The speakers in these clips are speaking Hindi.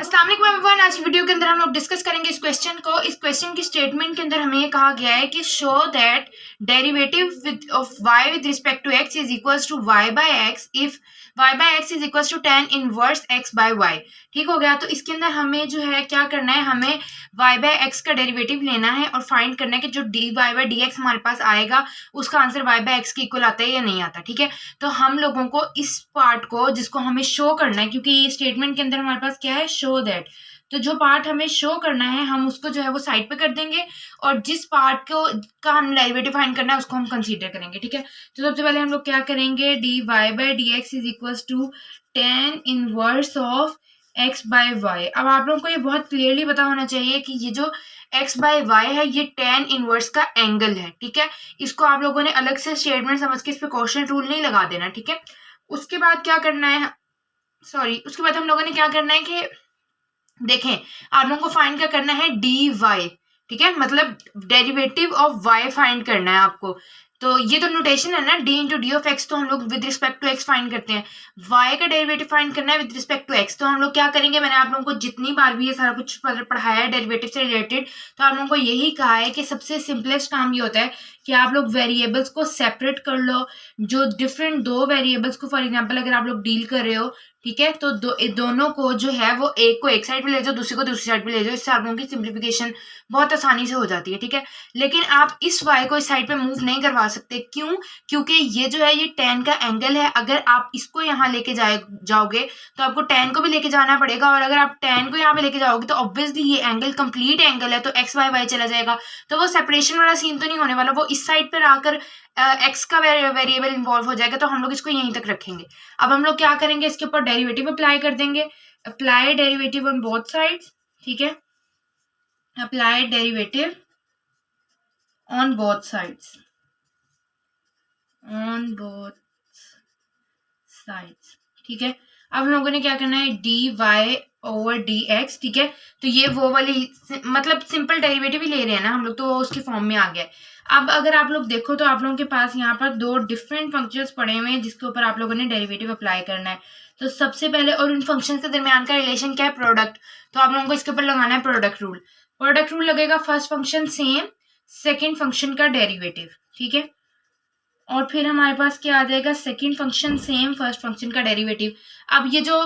अस्सलाम वालेकुम एवरीवन। आज की वीडियो के अंदर हम लोग डिस्कस करेंगे इस क्वेश्चन को। इस क्वेश्चन की स्टेटमेंट के अंदर हमें ये कहा गया है कि show that derivative of y with respect to x is equals to y by x if y by x is equals to tan inverse x by y। ठीक हो गया। तो इसके अंदर हमें जो है क्या करना है, हमें y बाय x का डेरिवेटिव लेना है और फाइंड करना है कि जो dy बाय dx हमारे पास आएगा उसका आंसर y बाय x के इक्वल आता है या नहीं आता। ठीक है, तो हम लोगों को इस पार्ट को जिसको हमें शो करना है, क्योंकि ये स्टेटमेंट के अंदर हमारे पास क्या है, शो दैट, तो जो पार्ट हमें शो करना है हम उसको जो है वो साइड पे कर देंगे और जिस पार्ट को का हम डेरिवेटिव फाइंड करना है उसको हम कंसीडर करेंगे। ठीक है, तो सबसे पहले हम लोग क्या करेंगे, dy by dx is equals to tan inverse of x by y। अब आप लोगों को ये बहुत क्लियरली पता होना चाहिए कि ये जो x बाय y है ये tan इनवर्स का एंगल है। ठीक है, इसको आप लोगों ने अलग से स्टेटमेंट समझ के इस पे क्वेश्चन रूल नहीं लगा देना। ठीक है, उसके बाद क्या करना है, उसके बाद हम लोगों ने क्या करना है कि देखें, आप लोगों को फाइंड क्या करना है, डी वाई। ठीक है, मतलब डेरिवेटिव ऑफ वाई फाइंड करना है आपको। तो ये तो नोटेशन है ना, d into d of x, तो हम लोग with respect to x find करते हैं। वाई का डेरिवेटिव फाइंड करना है विद रिस्पेक्ट टू एक्स, तो हम लोग क्या करेंगे, मैंने आप लोगों को जितनी बार भी ये सारा कुछ पढ़ाया है डेरिवेटिव से रिलेटेड, तो आप लोगों को यही कहा है कि सबसे सिंपलेस्ट काम ये होता है कि आप लोग वेरिएबल्स को सेपरेट कर लो। जो डिफरेंट दो वेरिएबल्स को फॉर एग्जांपल अगर आप लोग डील कर रहे हो, ठीक है, तो दोनों को जो है वो एक को एक साइड पे ले जाओ, दूसरे को दूसरी साइड पे ले जाओ। इससे आप लोगों की सिंप्लीफिकेशन बहुत आसानी से हो जाती है। ठीक है, लेकिन आप इस y को इस साइड पे मूव नहीं करवा सकते। क्यों? क्योंकि ये जो है ये tan का एंगल है। अगर आप इसको यहाँ लेके जाओगे तो आपको tan को भी लेके जाना पड़ेगा, और अगर आप tan को यहाँ पे लेके जाओगे तो ऑब्वियसली ये एंगल कंप्लीट एंगल है, तो x y y चला जाएगा। तो वो सेपरेशन वाला सीन तो नहीं होने वाला, वो इस साइड पर आकर एक्स का वेरिएबल इन्वॉल्व हो जाएगा, तो हम लोग इसको यहीं तक रखेंगे। अब हम लोग क्या करेंगे, इसके ऊपर डेरिवेटिव अप्लाई कर देंगे। Apply derivative on both sides. ठीक है, apply derivative on both sides, on both sides. ठीक है, अब हम लोगों ने क्या करना है, d y over d x. ठीक है, तो ये वो वाली मतलब सिंपल डेरिवेटिव ही ले रहे हैं ना हम लोग, तो वो उसके फॉर्म में आ गया है। अब अगर आप लोग देखो तो आप लोगों के पास यहाँ पर दो डिफरेंट फंक्शंस पड़े हुए हैं जिसके ऊपर आप लोगों ने डेरिवेटिव अप्लाई करना है। तो सबसे पहले, और उन फंक्शन के दरमियान का रिलेशन क्या है, प्रोडक्ट, तो आप लोगों को इसके ऊपर लगाना है प्रोडक्ट रूल। प्रोडक्ट रूल लगेगा, first function same, second function का डेरिवेटिव। ठीक है, और फिर हमारे पास क्या आ जाएगा, second function same, first function का डेरिवेटिव। अब ये जो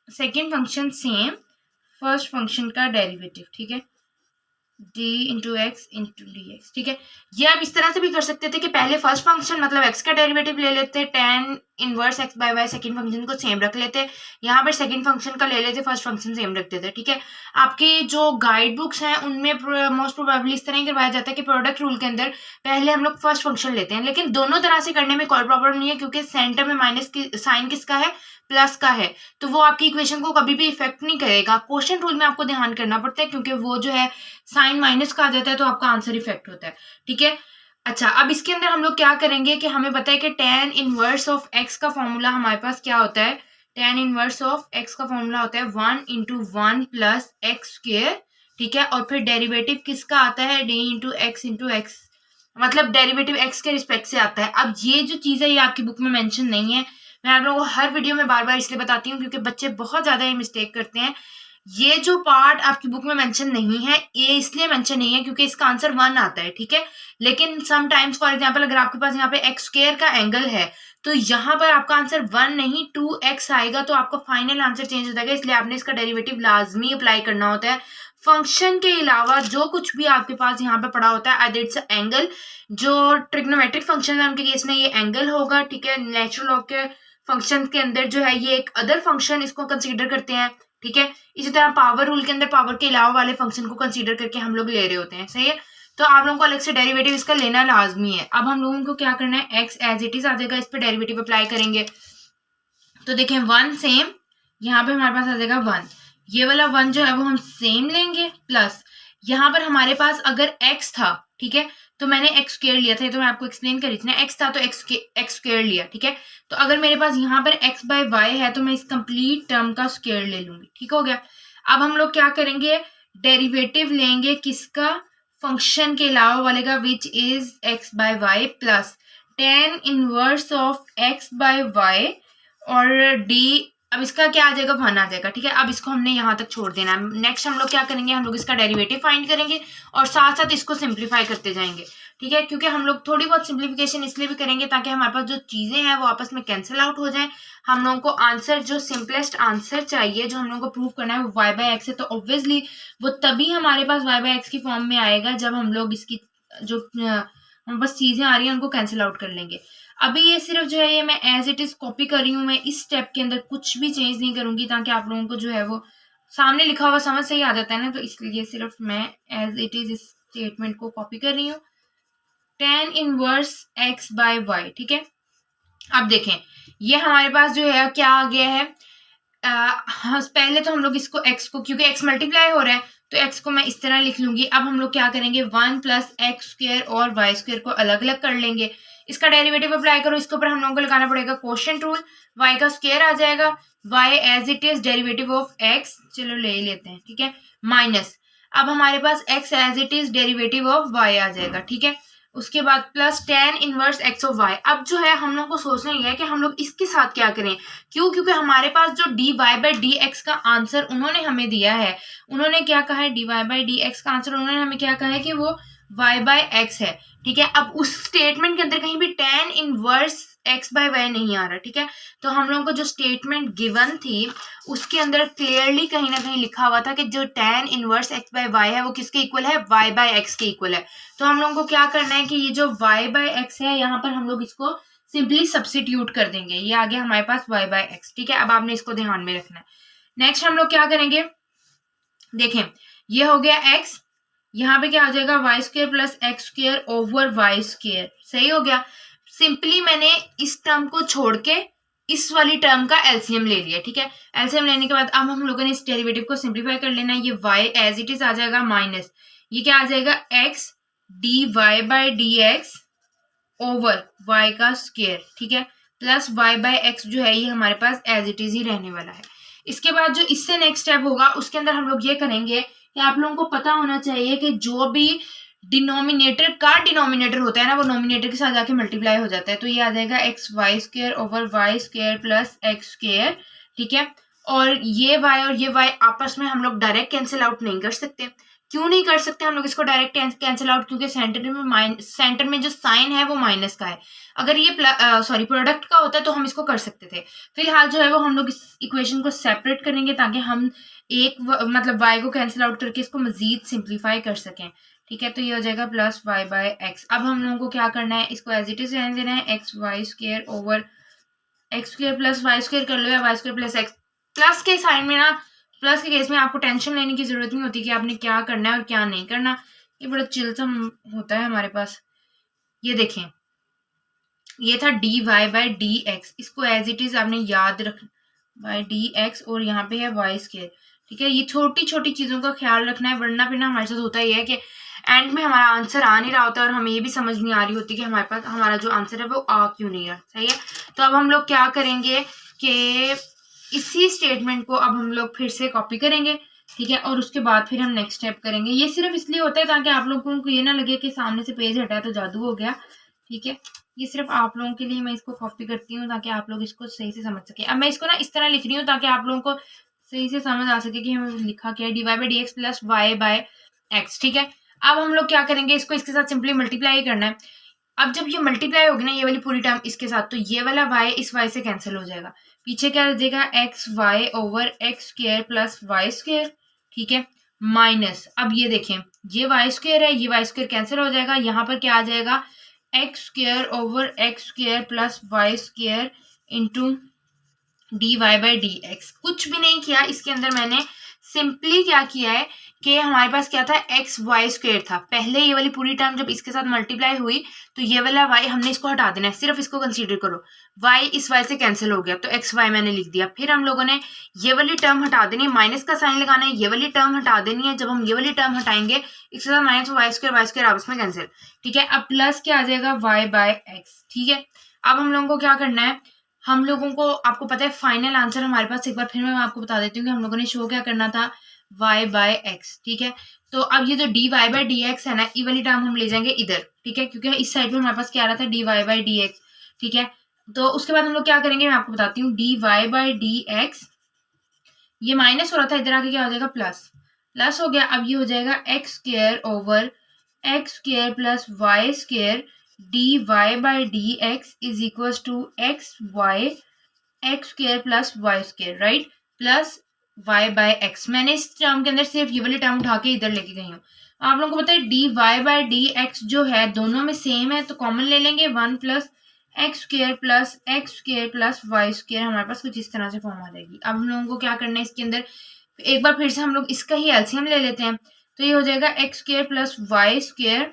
second function same, first function का डेरिवेटिव, ठीक है, d into x into D x. ठीक है, ये आप इस तरह से भी कर सकते थे कि पहले फर्स्ट फंक्शन मतलब x का डेरिवेटिव ले लेते, tan inverse x by y, second function को सेम रख लेते, यहाँ पर सेकंड फंक्शन का ले लेते, फर्स्ट फंक्शन सेम रखते थे। ठीक है, आपकी जो गाइड बुक्स हैं उनमें मोस्ट प्रोबेबली इस तरह ही करवाया जाता है कि प्रोडक्ट रूल के अंदर पहले हम लोग फर्स्ट फंक्शन लेते हैं, लेकिन दोनों तरह से करने में कोई प्रॉब्लम नहीं है, क्योंकि सेंटर में माइनस की साइन किसका है, प्लस का है, तो वो आपकी इक्वेशन को कभी भी इफेक्ट नहीं करेगा। क्वेश्चन रूल में आपको ध्यान करना पड़ता है, क्योंकि वो जो है साइन माइनस का आ जाता है तो आपका आंसर इफेक्ट होता है। ठीक है, अच्छा, अब इसके अंदर हम लोग क्या करेंगे कि हमें पता है कि tan इनवर्स ऑफ x का फॉर्मूला हमारे पास क्या होता है, tan इनवर्स ऑफ x का फॉर्मूला होता है 1 इंटू 1 प्लस एक्स स्क्वेयर। ठीक है, और फिर डेरिवेटिव किसका आता है, d इंटू एक्स, मतलब डेरिवेटिव x के रिस्पेक्ट से आता है। अब ये जो चीज़ है ये आपकी बुक में मेंशन नहीं है, मैं आप लोगों को हर वीडियो में बार बार इसलिए बताती हूँ क्योंकि बच्चे बहुत ज़्यादा ये मिस्टेक करते हैं। ये जो पार्ट आपकी बुक में मेंशन नहीं है, ये इसलिए मेंशन नहीं है क्योंकि इसका आंसर 1 आता है। ठीक है, लेकिन समटाइम्स फॉर एग्जांपल अगर आपके पास यहाँ पे एक्स स्क्वायर का एंगल है तो यहाँ पर आपका आंसर 1 नहीं 2x आएगा, तो आपका फाइनल आंसर चेंज हो जाएगा। इसलिए आपने इसका डेरिवेटिव लाजमी अप्लाई करना होता है। फंक्शन के अलावा जो कुछ भी आपके पास यहाँ पे पड़ा होता है, आइदर इट्स एंगल, जो ट्रिग्नोमेट्रिक फंक्शन है उनके केस में ये एंगल होगा। ठीक है, नेचुरल लॉग के फंक्शन के अंदर जो है ये एक अदर फंक्शन इसको कंसीडर करते हैं। ठीक है, इसी तरह पावर रूल के अंदर पावर के अलावा वाले फंक्शन को कंसीडर करके हम लोग ले रहे होते हैं। सही है, तो आप लोगों को अलग से डेरिवेटिव इसका लेना लाजमी है। अब हम लोगों को क्या करना है, x एज इट इज आ जाएगा, इस पर डेरिवेटिव अप्लाई करेंगे। तो देखें 1 सेम, यहाँ पे हमारे पास आ जाएगा 1, ये वाला 1 जो है वो हम सेम लेंगे, प्लस यहाँ पर हमारे पास अगर x था, ठीक है, तो मैंने एक्स स्क्वायर लिया था, तो मैं आपको एक्सप्लेन कर रही थी ना, एक्स था तो एक्स स्क्वायर लिया। ठीक है, तो अगर मेरे पास यहाँ पर एक्स बाय वाई है तो मैं इस कंप्लीट टर्म का स्क्वायर ले लूंगी। ठीक हो गया। अब हम लोग क्या करेंगे, डेरिवेटिव लेंगे किसका, फंक्शन के अलावा वाले का, which is x by y plus tan inverse of x by y, और डी अब इसका क्या आ जाएगा, 1 आ जाएगा। ठीक है, अब इसको हमने यहाँ तक छोड़ देना है। नेक्स्ट हम लोग क्या करेंगे, हम लोग इसका डेरिवेटिव फाइंड करेंगे और साथ साथ इसको सिंप्लीफाई करते जाएंगे। ठीक है, क्योंकि हम लोग थोड़ी बहुत सिंप्लीफिकेशन इसलिए भी करेंगे ताकि हमारे पास जो चीजें हैं वो आपस में कैंसिल आउट हो जाए। हम लोगों को आंसर, जो सिंपलेस्ट आंसर चाहिए, जो हम लोगों को प्रूव करना है, वो y/x है। तो ऑब्वियसली वो तभी हमारे पास y/x की फॉर्म में आएगा जब हम लोग इसकी जो बस चीजें आ रही हैं उनको कैंसिल आउट कर लेंगे। अभी ये सिर्फ जो है ये मैं एज इट इज कॉपी कर रही हूँ, मैं इस स्टेप के अंदर कुछ भी चेंज नहीं करूंगी ताकि आप लोगों को जो है वो सामने लिखा हुआ समझ से ही आ जाता है ना, तो इसलिए सिर्फ मैं एज इट इज इस स्टेटमेंट को कॉपी कर रही हूँ, tan इनवर्स x/y। ठीक है, अब देखें ये हमारे पास जो है क्या आ गया है। पहले तो हम लोग इसको x को, क्योंकि x मल्टीप्लाई हो रहा है तो x को मैं इस तरह लिख लूंगी। अब हम लोग क्या करेंगे, 1 + x² और y² को अलग अलग कर लेंगे। इसका डेरिवेटिव अप्लाई करो, इसके ऊपर हम लोगों को लगाना पड़ेगा क्वोशिएंट रूल, y का स्क्वायर आ जाएगा, y as it is derivative of x, चलो ले लेते हैं। ठीक है, माइनस, अब हमारे पास x as it is derivative of y आ जाएगा। ठीक है, उसके बाद plus tan inverse x of y। अब जो है हम लोग को सोचना ही है कि हम लोग इसके साथ क्या करें, क्यों, क्योंकि हमारे पास जो dy/dx का आंसर उन्होंने हमें दिया है, उन्होंने क्या कहा है, dy/dx का आंसर उन्होंने हमें क्या कहा है कि वो y/x है। ठीक है, अब उस स्टेटमेंट के अंदर कहीं भी tan इनवर्स x/y नहीं आ रहा। ठीक है, तो हम लोगों को जो स्टेटमेंट गिवन थी उसके अंदर क्लियरली कहीं ना कहीं लिखा हुआ था कि जो tan इनवर्स x/y है वो किसके इक्वल है, y/x के इक्वल है। तो हम लोगों को क्या करना है कि ये जो y/x है यहाँ पर हम लोग इसको सिंपली सब्स्टिट्यूट कर देंगे, ये आ गया हमारे पास y/x। ठीक है, अब आपने इसको ध्यान में रखना है। नेक्स्ट हम लोग क्या करेंगे, देखें ये हो गया x, यहाँ पे क्या आ जाएगा, y² + x² ओवर y²। सही हो गया। सिंपली मैंने इस टर्म को छोड़ के इस वाली टर्म का एलसीएम ले लिया। ठीक है, एलसीएम लेने के बाद अब हम लोगों ने इस डेरिवेटिव को सिंप्लीफाई कर लेना है। ये y एज इट इज आ जाएगा माइनस, ये क्या आ जाएगा, x dy/dx ओवर y का स्क्वायर। ठीक है, प्लस y/x जो है ये हमारे पास एज इट इज ही रहने वाला है। इसके बाद जो इससे नेक्स्ट स्टेप होगा उसके अंदर हम लोग ये करेंगे कि आप लोगों को पता होना चाहिए कि जो भी डिनोमिनेटर का डिनोमिनेटर होता है ना वो नोमिनेटर के साथ जाके मल्टीप्लाई हो जाता है। तो ये आ जाएगा xy² over y² plus x²। ठीक है, और ये y आपस में हम लोग डायरेक्ट कैंसिल आउट नहीं कर सकते। क्यों नहीं कर सकते हम लोग इसको डायरेक्ट कैंसिल आउट, क्योंकि सेंटर में जो साइन है वो माइनस का है। अगर ये प्रोडक्ट का होता है तो हम इसको कर सकते थे। फिलहाल जो है वो हम लोग इस इक्वेशन को सेपरेट करेंगे ताकि हम एक मतलब y को कैंसिल आउट करके इसको मजीद सिंप्लीफाई कर सकें। ठीक है, तो ये हो जाएगा प्लस y/x। अब हम लोगों को क्या करना है, इसको एज इट इज रहने देना है, xy² over x² plus y² कर लो, या y² प्लस x। प्लस के साइन में ना, प्लस के केस में आपको टेंशन लेने की जरूरत नहीं होती कि आपने क्या करना है और क्या नहीं करना, ये बड़ा चिलसम होता है हमारे पास। ये देखें ये था dy/dx, इसको एज इट इज आपने याद रखना, बाय dx, और यहाँ पे है y²। ठीक है, ये छोटी छोटी चीजों का ख्याल रखना है, वरना फिर ना हमारे साथ होता ही है कि एंड में हमारा आंसर आ नहीं रहा होता और हमें ये भी समझ नहीं आ रही होती कि हमारे पास हमारा जो आंसर है वो आ क्यों नहीं रहा। सही है, तो अब हम लोग क्या करेंगे कि इसी स्टेटमेंट को अब हम लोग फिर से कॉपी करेंगे। ठीक है, और उसके बाद फिर हम नेक्स्ट स्टेप करेंगे। ये सिर्फ इसलिए होता है ताकि आप लोगों को ये ना लगे कि सामने से पेज हटा तो जादू हो गया। ठीक है, ये सिर्फ आप लोगों के लिए मैं इसको कॉपी करती हूँ ताकि आप लोग इसको सही से समझ सके। अब मैं इसको ना इस तरह लिख रही हूँ ताकि आप लोगों को सही से समझ आ सके कि हमें लिखा क्या है, dy/dx प्लस y/x। ठीक है, अब हम लोग क्या करेंगे, इसको इसके साथ सिंपली मल्टीप्लाई करना है। अब जब ये मल्टीप्लाई होगी ना ये वाली पूरी टर्म इसके साथ, तो ये वाला y इस y से कैंसिल हो जाएगा, पीछे क्या रह xy over x² plus y²। ठीक है, माइनस, अब ये देखें ये y² है, ये y² कैंसिल हो जाएगा, यहाँ पर क्या आ जाएगा x² over x² plus y² into dy/dx। कुछ भी नहीं किया इसके अंदर, मैंने सिंपली क्या किया है कि हमारे पास क्या था, xy² था पहले, ये वाली पूरी टर्म जब इसके साथ मल्टीप्लाई हुई तो ये वाला y हमने इसको हटा देना है, सिर्फ इसको कंसीडर करो, y इस y से कैंसिल हो गया तो xy मैंने लिख दिया। फिर हम लोगों ने ये वाली टर्म हटा देनी है, माइनस का साइन लगाना है, ये वाली टर्म हटा देनी है। जब हम ये वाली टर्म हटाएंगे इसके साथ माइनस y² आपस में कैंसिल। ठीक है, अब प्लस क्या आ जाएगा y/x। ठीक है, अब हम लोगों को क्या करना है, हम लोगों को, आपको पता है फाइनल आंसर हमारे पास, एक बार फिर मैं आपको बता देती हूँ कि हम लोगों ने शो क्या करना था, y/x। ठीक है, तो अब ये जो dy/dx है ना, ये वाली टर्म हम ले जाएंगे इधर। ठीक है, क्योंकि इस साइड पे हमारे पास क्या आ रहा था dy/dx। ठीक है, तो उसके बाद हम लोग क्या करेंगे मैं आपको बताती हूँ, d y by d x, ये माइनस हो रहा था, इधर आके क्या हो जाएगा प्लस, प्लस हो गया। अब ये हो जाएगा x square over x square plus Y square d y by d x is equal to x y x square plus Y square, right, plus y by x. मैंने इस टर्म के अंदर सिर्फ ये वाली टर्म उठा के इधर लेके गई हूँ। आप लोगों को पता है d y by d x जो है दोनों में सेम है, तो कॉमन ले लेंगे, 1 plus x square plus Y square, हमारे पास कुछ इस तरह से फॉर्म आ जाएगी। अब हम लोगों को क्या करना है इसके अंदर, एक बार फिर से हम लोग इसका ही एलसीएम ले लेते हैं, तो ये हो जाएगा x square plus Y square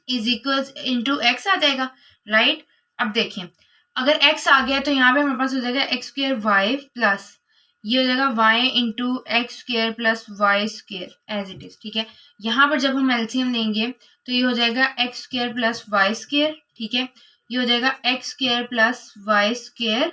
is equal into X आ जाएगा, राइट। अब देखिए अगर x आ गया तो यहाँ पे हमारे पास हो जाएगा एक्स स्क्र वाई प्लस ये हो जाएगा y into x square plus y square as it is, ठीक है। यहाँ पर जब हम एलसीएम लेंगे तो ये हो जाएगा x square plus y square, ठीक है, ये हो जाएगा x square plus y square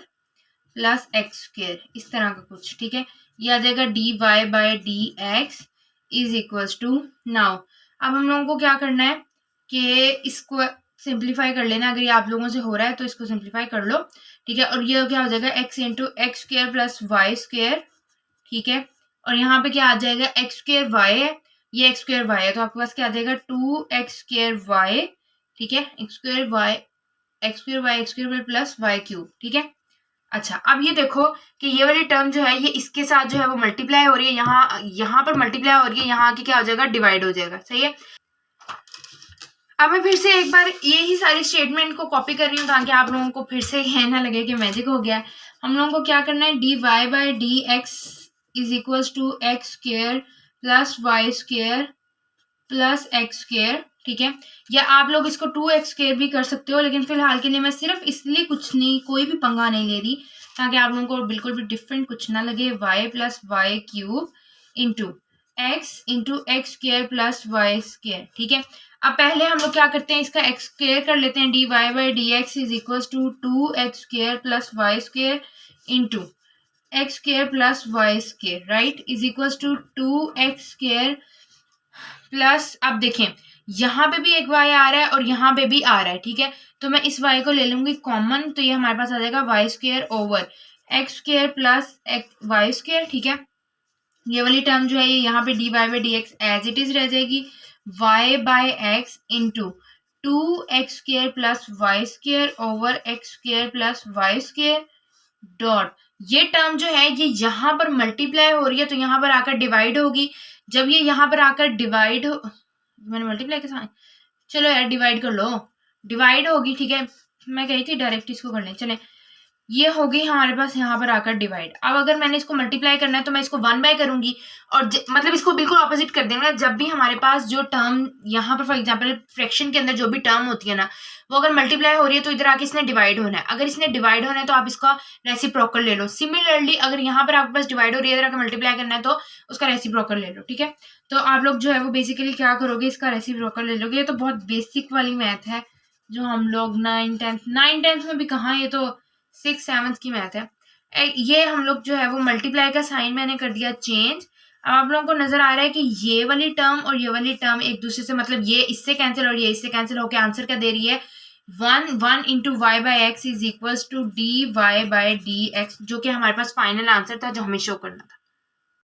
plus x square, इस तरह का कुछ, ठीक है। ये आ जाएगा d y by d x is equals to, now अब हम लोगों को क्या करना है कि इसको सिंप्लीफाई कर लेना, अगर ये आप लोगों से हो रहा है तो इसको सिंप्लीफाई कर लो, ठीक है। और ये क्या हो जाएगा x into x square plus y square, ठीक है, और यहाँ पे क्या आ जाएगा एक्स स्क्र वाई है, ये एक्स स्क्र वाई है, तो आपके पास क्या आ जाएगा 2x² वाई, ठीक है, x square y x square plus y cube, ठीक है। अच्छा अब ये देखो कि ये वाली टर्म जो है ये इसके साथ जो है वो मल्टीप्लाई हो रही है, यहाँ पर मल्टीप्लाई हो रही है, यहाँ आके क्या हो जाएगा डिवाइड हो जाएगा, सही है। अब मैं फिर से एक बार यही सारी स्टेटमेंट को कॉपी कर रही हूँ ताकि आप लोगों को फिर से ये ना लगे कि मैजिक हो गया है। हम लोगों को क्या करना है, d y by d x is equals to x square plus y square plus x square, ठीक है। या आप लोग इसको 2x² भी कर सकते हो, लेकिन फिलहाल के लिए मैं सिर्फ इसलिए कुछ नहीं, कोई भी पंगा नहीं ले रही ताकि आप लोगों को बिल्कुल भी डिफरेंट कुछ ना लगे। y plus y cube into x square plus y square, ठीक है। अब पहले हम लोग क्या करते हैं, इसका एक्स स्क्र कर लेते हैं, d y by d x is equal to 2x square plus y square into x square plus y square, right, is equal to 2x square plus, अब देखें यहाँ पे भी एक y आ रहा है और यहाँ पे भी आ रहा है, ठीक है, तो मैं इस y को ले लूंगी कॉमन, तो ये हमारे पास आ जाएगा y square over x square plus y square, ठीक है। ये वाली टर्म जो है ये यहाँ पे d y by d x as it is रह जाएगी, y by x into 2x square plus y square over x square plus y square dot, ये टर्म जो है ये यहाँ पर मल्टीप्लाई हो रही है तो यहाँ पर आकर डिवाइड होगी। जब ये यहाँ पर आकर डिवाइड हो, मैंने मल्टीप्लाई के साथ, चलो यार डिवाइड कर लो, डिवाइड होगी, ठीक है, मैं कही थी डायरेक्ट इसको कर लें, चले, ये हो गई हमारे पास यहाँ पर आकर डिवाइड। अब अगर मैंने इसको मल्टीप्लाई करना है तो मैं इसको 1 बाय करूंगी और मतलब इसको बिल्कुल ऑपोजिट कर देंगे। जब भी हमारे पास जो टर्म यहाँ पर फॉर एग्जांपल फ्रैक्शन के अंदर जो भी टर्म होती है ना, वो अगर मल्टीप्लाई हो रही है तो इधर आके इसने डिवाइड होना है, अगर इसने डिवाइड होना है तो आप इसका रेसिप्रोकल ले लो। सिमिलरली अगर यहाँ पर आपके पास डिवाइड हो रही है, इधर आके मल्टीप्लाई करना है तो उसका रेसिप्रोकल ले लो, ठीक है। तो आप लोग जो है वो बेसिकली क्या करोगे, इसका रेसिप्रोकल ले लोगे। ये तो बहुत बेसिक वाली मैथ है जो हम लोग 9th में भी कहाँ, ये तो 6th 7th की मैथ है। ये हम लोग जो है वो मल्टीप्लाई का साइन मैंने कर दिया चेंज। अब आप लोगों को नजर आ रहा है कि ये वाली टर्म और ये वाली टर्म एक दूसरे से, मतलब ये इससे कैंसिल और ये इससे कैंसिल होकर आंसर क्या दे रही है, 1 into y by x is equals to d y by d x, जो कि हमारे पास फाइनल आंसर था जो हमें शो करना था।